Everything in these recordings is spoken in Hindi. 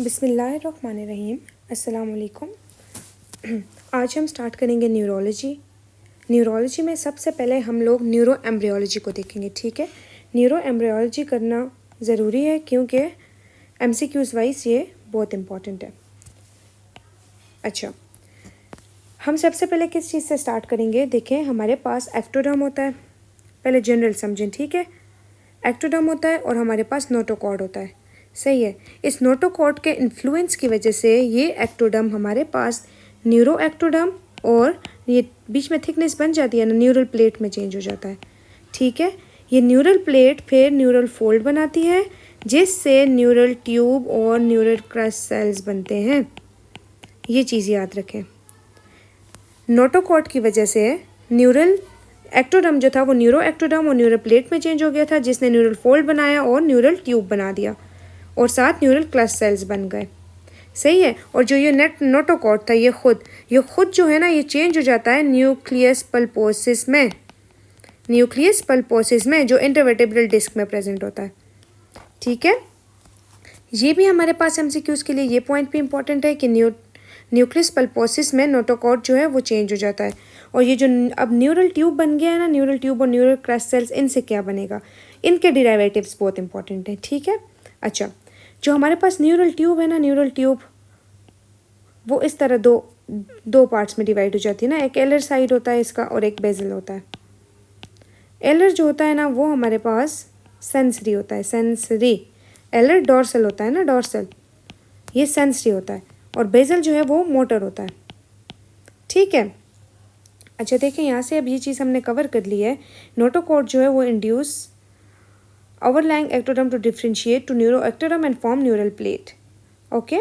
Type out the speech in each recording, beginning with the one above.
बिस्मिल्लाहिर्रहमानिर्रहीम। अस्सलाम वालेकुम। आज हम स्टार्ट करेंगे न्यूरोलॉजी। न्यूरोलॉजी में सबसे पहले हम लोग न्यूरो एम्ब्रियोलॉजी को देखेंगे। ठीक है, न्यूरो एम्ब्रियोलॉजी करना ज़रूरी है क्योंकि MCQs वाइज ये बहुत इम्पॉर्टेंट है। अच्छा, हम सबसे पहले किस चीज़ से स्टार्ट करेंगे? देखें, हमारे पास एक्टोडर्म होता है। पहले जनरल समझें, ठीक है। एक्टोडर्म होता है और हमारे पास नोटोकॉर्ड होता है। सही है। इस नोटोकॉर्ड के इन्फ्लुएंस की वजह से ये एक्टोडर्म हमारे पास न्यूरो एक्टोडर्म और ये बीच में थिकनेस बन जाती है ना, न्यूरल प्लेट में चेंज हो जाता है। ठीक है, ये न्यूरल प्लेट फिर न्यूरल फोल्ड बनाती है जिससे न्यूरल ट्यूब और न्यूरल क्रस्ट सेल्स बनते हैं। ये चीज़ याद रखें। नोटोकॉर्ड की वजह से न्यूरल एक्टोडर्म जो था वो न्यूरो एक्टोडर्म और न्यूरल प्लेट में चेंज हो गया था जिसने न्यूरल फोल्ड बनाया और न्यूरल ट्यूब बना दिया और साथ न्यूरल क्लस्ट सेल्स बन गए। सही है। और जो ये नोटोकॉर्ड था ये खुद जो है ना ये चेंज हो जाता है न्यूक्लियस पल्पोसिस में। न्यूक्लियस पल्पोसिस में जो इंटरवर्टेब्रल डिस्क में प्रेजेंट होता है। ठीक है, ये भी हमारे पास MCQs के लिए ये पॉइंट भी इंपॉर्टेंट है कि न्यूक्लियस पल्पोसिस में नोटोकॉर्ड जो है वो चेंज हो जाता है। और ये जो अब न्यूरल ट्यूब बन गया है ना, न्यूरल ट्यूब और न्यूरल क्रस्ट सेल्स, इनसे क्या बनेगा? इनके डिराइवेटिव्स बहुत इंपॉर्टेंट हैं। ठीक है। अच्छा, जो हमारे पास न्यूरल ट्यूब है ना, न्यूरल ट्यूब वो इस तरह दो पार्ट्स में डिवाइड हो जाती है ना। एक एलर साइड होता है इसका और एक बेजल होता है। एलर जो होता है ना वो हमारे पास सेंसरी होता है, सेंसरी। एलर डॉर्सल होता है ना, डॉर्सल, ये सेंसरी होता है। और बेजल जो है वो मोटर होता है। ठीक है। अच्छा देखिए, यहाँ से अब ये चीज़ हमने कवर कर ली है। नोटोकॉर्ड जो है वो induce overlying ectoderm to differentiate to neuroectoderm and form neural plate. Okay.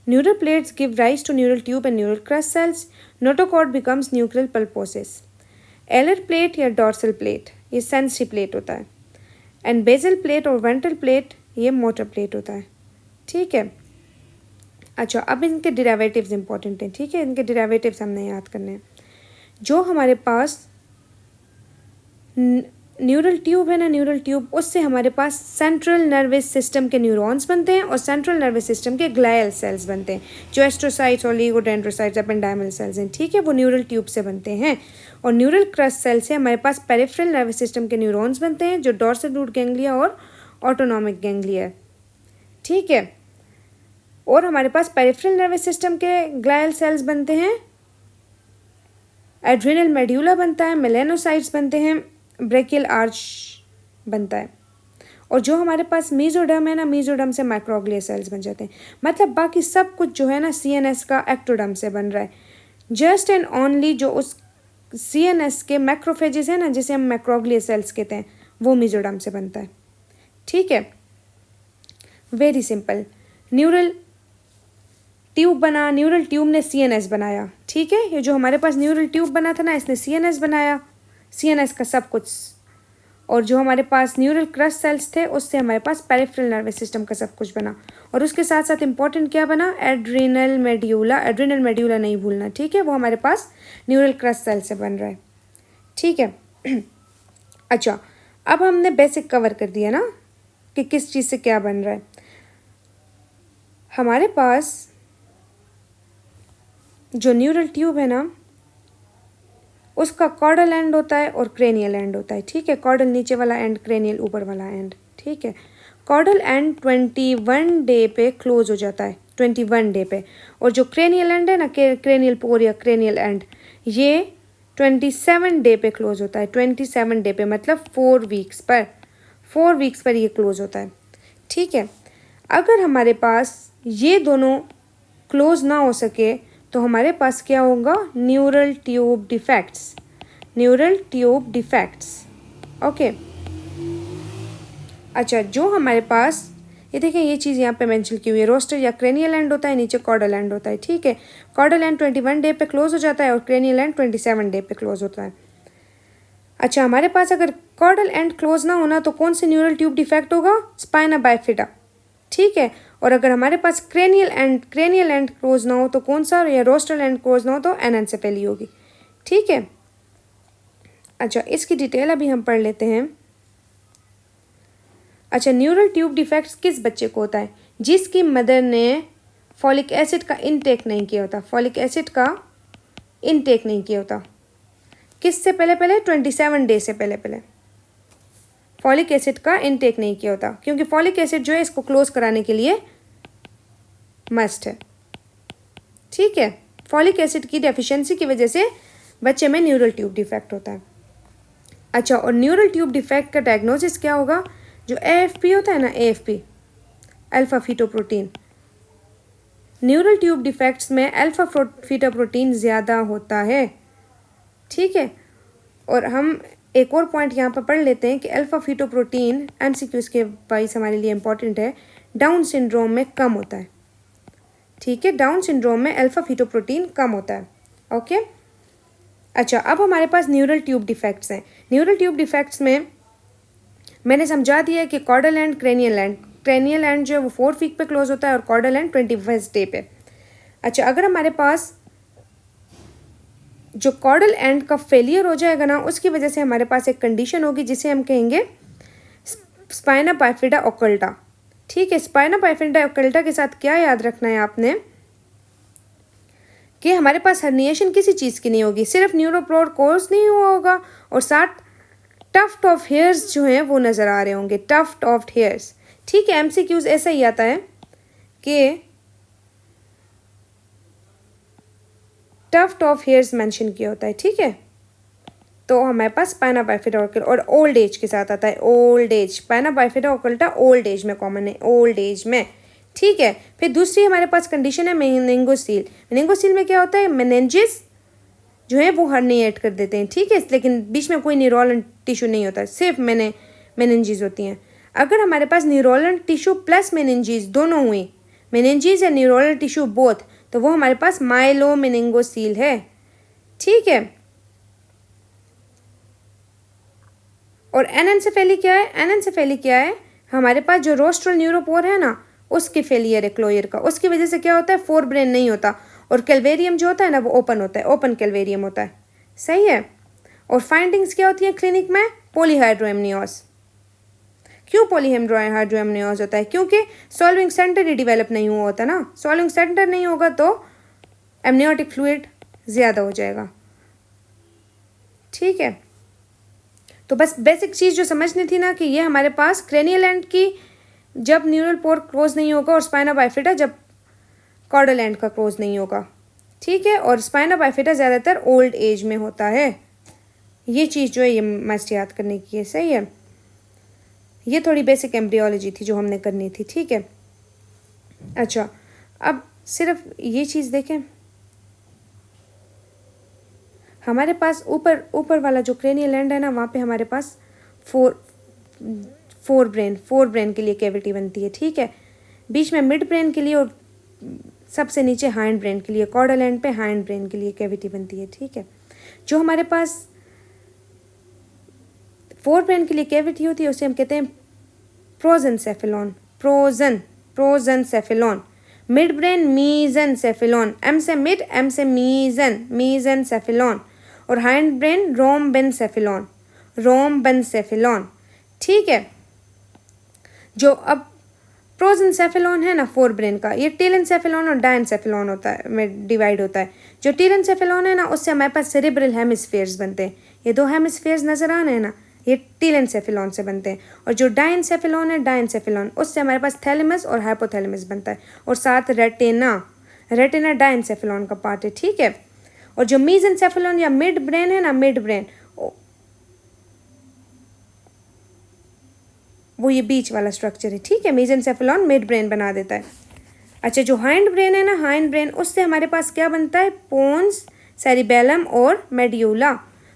Neural plates give rise to neural tube and neural crust cells. Notochord becomes nuclear pulposus. Alar plate या dorsal plate ये sensory plate होता है and basal plate और ventral plate ये motor plate होता है। ठीक है। अच्छा, अब इनके derivatives important हैं। ठीक है, इनके derivatives हमने याद करने हैं। जो हमारे पास न्यूरल ट्यूब है ना, न्यूरल ट्यूब, उससे हमारे पास सेंट्रल नर्वस सिस्टम के न्यूरॉन्स बनते हैं और सेंट्रल नर्वस सिस्टम के ग्लायल सेल्स बनते हैं जो एस्ट्रोसाइट्स और लिगोडेंड्रोसाइट्स एपेंडाइमल सेल्स हैं। ठीक है, वो न्यूरल ट्यूब से बनते हैं। और न्यूरल क्रस्ट सेल से हमारे पास पेरिफेरल नर्वस सिस्टम के न्यूरॉन्स बनते हैं जो डॉर्सल रूट गैंग्लिया और ऑटोनॉमिक गैंग्लिया है। ठीक है। और हमारे पास पेरिफेरल नर्वस सिस्टम के ग्लायल सेल्स बनते हैं, एड्रिनल मेड्यूला बनता है, मेलेनोसाइट्स बनते हैं, ब्रेकियल आर्च बनता है। और जो हमारे पास मीजोडर्म है ना, मीजोडर्म से माइक्रोग्लिया सेल्स बन जाते हैं। मतलब बाकी सब कुछ जो है ना CNS का एक्टोडर्म से बन रहा है। जस्ट एंड ओनली जो उस CNS के मैक्रोफेजेस है ना, जिसे हम माइक्रोग्लिया सेल्स कहते हैं, वो मीजोडर्म से बनता है। ठीक है, वेरी सिंपल। न्यूरल ट्यूब बना, न्यूरल ट्यूब ने CNS बनाया। ठीक है, ये जो हमारे पास न्यूरल ट्यूब बना था ना, इसने CNS बनाया, CNS का सब कुछ। और जो हमारे पास न्यूरल क्रस्ट सेल्स थे उससे हमारे पास पेरिफेरल नर्वस सिस्टम का सब कुछ बना। और उसके साथ साथ इंपॉर्टेंट क्या बना? Adrenal medulla. एड्रिनल मेड्यूला नहीं भूलना। ठीक है, वो हमारे पास न्यूरल क्रस्ट सेल से बन रहा है। ठीक है। अच्छा, अब हमने बेसिक कवर कर दिया ना कि किस चीज़ से क्या बन रहा है। हमारे पास जो न्यूरल ट्यूब है ना उसका कॉर्डल एंड होता है और क्रेनियल एंड होता है। ठीक है, कॉर्डल नीचे वाला एंड, क्रेनियल ऊपर वाला एंड। ठीक है, कॉर्डल एंड 21 डे पे क्लोज हो जाता है, 21 डे पे। और जो क्रेनियल एंड है ना, क्रेनियल पोर या क्रेनियल एंड, ये 27 डे पे क्लोज होता है। 27 डे पे मतलब 4 वीक्स पर ये क्लोज होता है। ठीक है, अगर हमारे पास ये दोनों क्लोज ना हो सके तो हमारे पास क्या होगा? Neural tube defects. Neural tube defects. Okay. अच्छा, जो हमारे पास ये देखें, ये चीज़ यहाँ पे मेंशन की हुई है। रोस्टर या क्रेनियल एंड होता है, नीचे कॉर्डल एंड होता है। ठीक है, कॉर्डल एंड 21 डे पे क्लोज हो जाता है और क्रेनियल एंड 27 डे पे क्लोज होता है। अच्छा, हमारे पास अगर कॉर्डल एंड क्लोज ना होना तो कौन से न्यूरल ट्यूब डिफेक्ट होगा? Spina bifida. ठीक है, और अगर हमारे पास क्रेनियल एंड क्लोज ना हो तो कौन सा? या रोस्टल एंड क्लोज ना हो तो एनेंसेफेली होगी। ठीक है। अच्छा, इसकी डिटेल अभी हम पढ़ लेते हैं। अच्छा, न्यूरल ट्यूब डिफेक्ट्स किस बच्चे को होता है? जिसकी मदर ने फॉलिक एसिड का इनटेक नहीं किया होता, फॉलिक एसिड का इनटेक नहीं किया होता। किससे पहले पहले? 27 डे से पहले पहले फॉलिक एसिड का इनटेक नहीं किया होता, क्योंकि फॉलिक एसिड जो है इसको क्लोज कराने के लिए मस्ट है। ठीक है, फॉलिक एसिड की डेफिशिएंसी की वजह से बच्चे में न्यूरल ट्यूब डिफेक्ट होता है। अच्छा, और न्यूरल ट्यूब डिफेक्ट का डायग्नोसिस क्या होगा? जो AFP होता है ना, AFP alpha fetoprotein, neural tube defects में अल्फा फीटोप्रोटीन ज़्यादा होता है। ठीक है, और हम एक और पॉइंट यहाँ पर पढ़ लेते हैं कि अल्फा फीटोप्रोटीन MCQs के वाइज हमारे लिए इम्पॉर्टेंट है, डाउन सिंड्रोम में कम होता है। ठीक है, डाउन सिंड्रोम में अल्फा फीटोप्रोटीन कम होता है। ओके, अच्छा, अब हमारे पास न्यूरल ट्यूब डिफेक्ट्स हैं। न्यूरल ट्यूब डिफेक्ट्स में मैंने समझा दिया है कि cordal end cranial end, cranial end जो है वो 4th वीक पे क्लोज होता है और कॉर्डल एंड 21st डे पे। अच्छा, अगर हमारे पास जो कॉर्डल एंड का फेलियर हो जाएगा ना, उसकी वजह से हमारे पास एक कंडीशन होगी जिसे हम कहेंगे स्पाइना बाइफिडा ओकल्टा। ठीक है, स्पाइना बाइफिडा ओकल्टा के साथ क्या याद रखना है आपने कि हमारे पास हर्निएशन किसी चीज़ की नहीं होगी, सिर्फ न्यूरोप्रोड कोर्स नहीं हुआ होगा और साथ टफ्ट ऑफ हेयर्स जो हैं वो नज़र आ रहे होंगे, टफ्ट ऑफ हेयर्स। ठीक है, MCQs ऐसा ही आता है कि टफ्ट ऑफ हेयर्स मेंशन किया होता है। ठीक है, तो हमारे पास स्पाइना बाइफिडा ओकल्टा और ओल्ड एज के साथ आता है, old age. Spina bifida occulta old age में कॉमन है, ओल्ड एज में। ठीक है, फिर दूसरी हमारे पास कंडीशन है मेनिंगोसील। मेनिंगोसील में क्या होता है? मेनिंजिस जो है वो हर्निएट कर देते हैं। ठीक है, लेकिन बीच में कोई न्यूरोनल टिश्यू नहीं होता, सिर्फ मेनिंजीज होती हैं। अगर हमारे पास न्यूरोनल टिश्यू प्लस मेनिंजीज दोनों हुई, मेनिंजीज या न्यूरोनल टिश्यू बोथ, तो वो हमारे पास माइलो मेनिंगोसील है। ठीक है, और एनेंसेफेली क्या है? एनेंसेफेली क्या है? हमारे पास जो रोस्ट्रल न्यूरोपोर है ना, उसके फेलियर है क्लोयर का, उसकी वजह से क्या होता है? फोर ब्रेन नहीं होता और कैलवेरियम जो होता है ना वो ओपन होता है, ओपन कैलवेरियम होता है। सही है, और फाइंडिंग्स क्या होती है क्लिनिक में? पॉलीहाइड्रोएमनियोस। क्यों पॉलीहाइड्रोएमनियोस होता है? क्योंकि सॉल्विंग सेंटर ही डेवलप नहीं हुआ होता ना, सॉल्विंग सेंटर नहीं होगा तो एमनियोटिक फ्लूइड ज़्यादा हो जाएगा। ठीक है, तो बस बेसिक चीज़ जो समझनी थी ना कि ये हमारे पास क्रेनियल एंड की जब न्यूरल पोर क्लोज नहीं होगा और स्पाइना बाइफिडा जब कॉर्डल एंड का क्लोज नहीं होगा। ठीक है, और स्पाइना बाइफिडा ज़्यादातर ओल्ड एज में होता है। ये चीज़ जो है ये मस्ट याद करने की है। सही है, ये थोड़ी बेसिक एम्ब्रियोलॉजी थी जो हमने करनी थी। ठीक है, अच्छा, अब सिर्फ ये चीज़ देखें, हमारे पास ऊपर वाला जो क्रेनियल एंड है ना, वहाँ पे हमारे पास फोर ब्रेन के लिए कैविटी बनती है। ठीक है, बीच में मिड ब्रेन के लिए और सबसे नीचे हाइंड ब्रेन के लिए, कॉर्डल एंड पे हाइंड ब्रेन के लिए कैविटी बनती है। ठीक है, जो हमारे पास फोर ब्रेन के लिए कैविटी होती है उसे हम कहते हैं प्रोजेनसेफेलॉन, प्रोजेनसेफेलॉन। मिड ब्रेन मीजेनसेफेलॉन, एम से मिड, एम से मीजेनसेफेलॉन। और हाइंड ब्रेन रोम्बेनसेफेलॉन। ठीक है, जो अब प्रोजेनसेफेलॉन है ना फोर ब्रेन का, ये टेलेनसेफेलॉन और डायनसेफेलॉन होता है में डिवाइड होता है। जो टेलेनसेफेलॉन है ना, उससे हमारे पास सेरेब्रल हेमिस्फीयर्स बनते हैं। ये दो हेमिस्फीयर्स नजर आ रहे हैं ना, ये टेलेनसेफेलॉन से बनते हैं। और जो डायनसेफेलॉन है, डायनसेफेलॉन, उससे हमारे पास थैलेमस और हाइपोथैलेमस बनता है, और साथ रेटिना डायनसेफेलॉन का पार्ट है। ठीक है, और जो मीजेनसेफेलॉन या मिड ब्रेन है ना, मिड ब्रेन वो ये बीच वाला स्ट्रक्चर है। ठीक है, मीजेनसेफेलॉन मिड ब्रेन बना देता है। अच्छा, जो हाइंड ब्रेन है ना, हाइंड ब्रेन, उससे हमारे पास क्या बनता है? पोन्स, सेरिबेलम और मेड्यूला।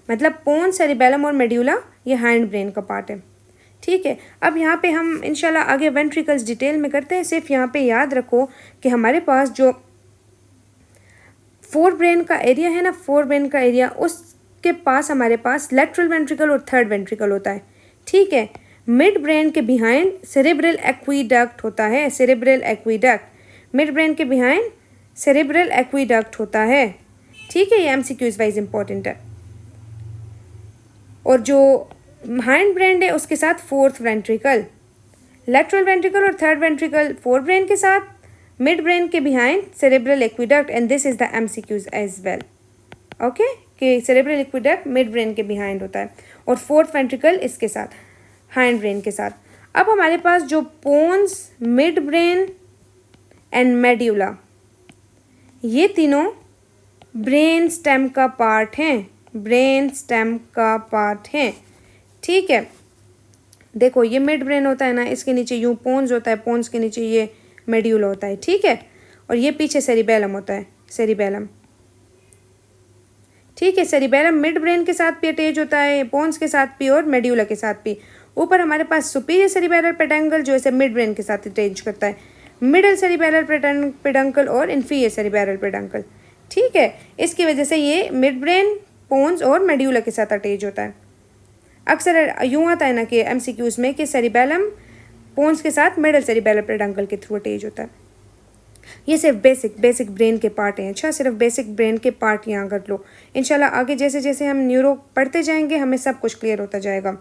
मतलब पोन्स, सेरिबेलम और मेड्यूला ये हाइंड ब्रेन का पार्ट है। ठीक है, अब यहाँ पे हम इंशाल्लाह आगे वेंट्रिकल्स डिटेल में करते हैं। सिर्फ यहाँ पे याद रखो कि हमारे पास जो फोर ब्रेन का एरिया है ना, फोर ब्रेन का एरिया, उसके पास हमारे पास लेटरल वेंट्रिकल और थर्ड वेंट्रिकल होता है। ठीक है, मिड ब्रेन के बिहाइंड सेरेब्रल एक्वीडक्ट होता है, सेरेब्रल एक्वीडक्ट। मिड ब्रेन के बिहाइंड सेरेब्रल एक्वीडक्ट होता है। ठीक है, ये MCQs वाइज इंपॉर्टेंट है। और जो हाइंड ब्रेन है उसके साथ फोर्थ वेंट्रिकल, लेटरल वेंट्रिकल और थर्ड वेंट्रिकल फोर ब्रेन के साथ, मिड ब्रेन के behind cerebral aqueduct and this is the MCQs as well. Okay, कि सेरेब्रल एक्विडक्ट मिड ब्रेन के बिहाइंड होता है और फोर्थ वेंट्रिकल इसके साथ, हाइंड ब्रेन के साथ। अब हमारे पास जो pons, midbrain and medulla, ये तीनों ब्रेन स्टेम का पार्ट हैं, ब्रेन स्टेम का पार्ट हैं। ठीक है, देखो ये मिड ब्रेन होता है ना, इसके नीचे यूँ पोन्स होता है, पोन्स के नीचे ये मेड्यूला होता है। ठीक है, और ये पीछे सेरिबेलम होता है, सेरिबेलम। ठीक है, सेरिबेलम मिड ब्रेन के साथ भी अटैच होता है, पोन्स के साथ भी और मेड्यूला के साथ भी। ऊपर हमारे पास सुपीरियर सेरिबेलर पेडंकल जो इसे मिड ब्रेन के साथ अटैच करता है, मिडल सेरिबेलर पेडंकल और इन्फीरियर सेरिबेलर पेडंकल। ठीक है, इसकी वजह से ये मिड ब्रेन, पोन्स और मेड्यूला के साथ अटैच होता है। अक्सर यूँ आता है ना कि एमसीक्यूज में कि सेरिबेलम पोन्स के साथ मिडल सेरिबेलर पेडंकल के थ्रू अटैच होता है। ये सिर्फ बेसिक ब्रेन के पार्ट हैं। अच्छा, सिर्फ बेसिक ब्रेन के पार्ट यहाँ कर लो। इंशाल्लाह आगे जैसे जैसे हम न्यूरो पढ़ते जाएंगे हमें सब कुछ क्लियर होता जाएगा।